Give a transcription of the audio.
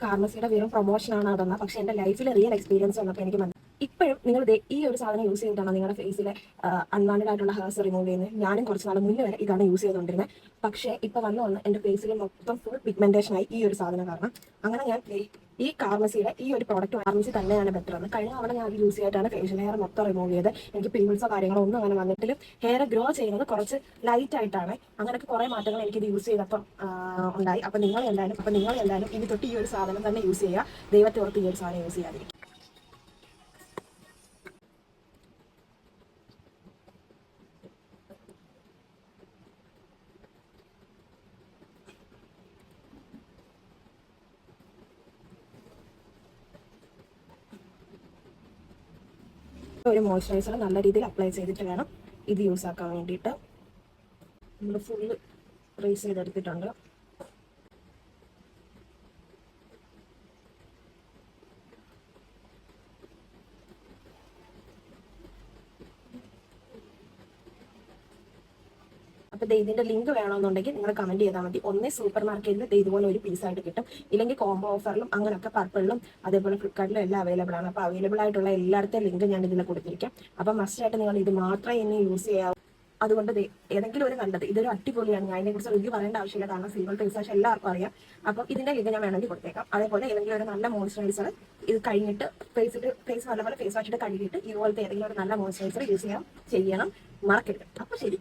ഫാർമസിയുടെ വെറും പ്രൊമോഷനാണ് അതെന്ന, പക്ഷെ എൻ്റെ ലൈഫിൽ റിയൽ എക്സ്പീരിയൻസ് വന്നപ്പോൾ എനിക്ക് മനസ്സിലായി. ഇപ്പോഴും നിങ്ങൾ ഈ ഒരു സാധനം യൂസ് ചെയ്തിട്ടാണ് നിങ്ങളുടെ ഫേസിലെ അൺവാണ്ടഡ് ആയിട്ടുള്ള ഹെയർസ് റിമൂവ് ചെയ്യുന്നത്. ഞാനും കുറച്ച് നാൾ മുന്നേ വരെ ഇതാണ് യൂസ് ചെയ്തുകൊണ്ടിരുന്നത്. പക്ഷേ ഇപ്പോൾ വന്ന് എൻ്റെ ഫേസിൽ മൊത്തം ഫുൾ പിഗ്മെന്റേഷൻ ആയി ഈ ഒരു സാധനം കാരണം. അങ്ങനെ ഞാൻ ഈ ഫാർമസിയുടെ ഈ ഒരു പ്രോഡക്റ്റ് ഫാർമസി തന്നെയാണ് ബെറ്റർ എന്ന്. കഴിഞ്ഞ തവണ ഞാൻ അത് യൂസ് ചെയ്തിട്ടാണ് ഫേഷ്യൽ ഹെയർ മൊത്തം റിമൂവ് ചെയ്ത്. എനിക്ക് പിമ്പിൾസോ കാര്യങ്ങളോ ഒന്നും അങ്ങനെ വന്നിട്ടില്ല. ഹെയർ ഗ്രോ ചെയ്യുന്നത് കുറച്ച് ലൈറ്റ് ആയിട്ടാണ്. അങ്ങനെയൊക്കെ കുറേ മാറ്റങ്ങൾ എനിക്കിത് യൂസ് ചെയ്തപ്പം ഉണ്ടായി. അപ്പോൾ നിങ്ങൾ എന്തായാലും ഇനി തൊട്ട് ഈ ഒരു സാധനം തന്നെ യൂസ് ചെയ്യുക. ദൈവത്തെ ഓർത്ത് ഈ ഒരു സാധനം യൂസ് ചെയ്യാതിരിക്കും. ഒരു മോയ്സ്ചറൈസർ നല്ല രീതിയിൽ അപ്ലൈ ചെയ്തിട്ട് വേണം ഇത് യൂസ് ആക്കാൻ വേണ്ടിയിട്ട്. നമ്മൾ ഫുള്ള് റേസ് ചെയ്തെടുത്തിട്ടുണ്ട്. അപ്പോൾ ഇതിന്റെ ലിങ്ക് വേണമെന്നുണ്ടെങ്കിൽ നിങ്ങൾ കമന്റ് ചെയ്താൽ മതി. ഒന്നേ സൂപ്പർ മാർക്കറ്റിൽ ഇതുപോലെ ഒരു പീസായിട്ട് കിട്ടും, ഇല്ലെങ്കിൽ കോംബോ ഓഫറിലും അങ്ങനെയൊക്കെ പർപ്പിളിലും അതേപോലെ ഫ്ലിപ്കാർട്ടിലും എല്ലാം അവൈലബിൾ ആണ്. അപ്പോൾ അവൈലബിൾ ആയിട്ടുള്ള എല്ലായിടത്തെ ലിങ്ക് ഞാൻ ഇതിൽ കൊടുത്തിരിക്കാം. അപ്പം മസ്റ്റായിട്ട് നിങ്ങൾ ഇത് മാത്രമേ ഇനി യൂസ് ചെയ്യാവൂ. അതുകൊണ്ട് ഏതെങ്കിലും ഒരു നല്ലത്, ഇതൊരു അടിപൊളിയാണ്. ഞാൻ ഇതിനെക്കുറിച്ച് റിവ്യൂ പറയേണ്ട ആവശ്യമില്ല, കാരണം സിംഗിൾ ഫേസ് വാഷ് എല്ലാവർക്കും അറിയാം. അപ്പം ഇതിന്റെ ലിങ്ക് ഞാൻ വേണമെങ്കിൽ കൊടുത്തേക്കാം. അതേപോലെ ഏതെങ്കിലും ഒരു നല്ല മോയ്സ്ചറൈസർ ഇത് കഴിഞ്ഞിട്ട് ഫേസ് നല്ലപോലെ ഫേസ് വാഷിട്ട് കഴുകിയിട്ട് ഇതുപോലത്തെ ഏതെങ്കിലും ഒരു നല്ല മോയ്സ്ചറൈസർ യൂസ് ചെയ്യണം, മറക്കരുത്. അപ്പോൾ ശരി.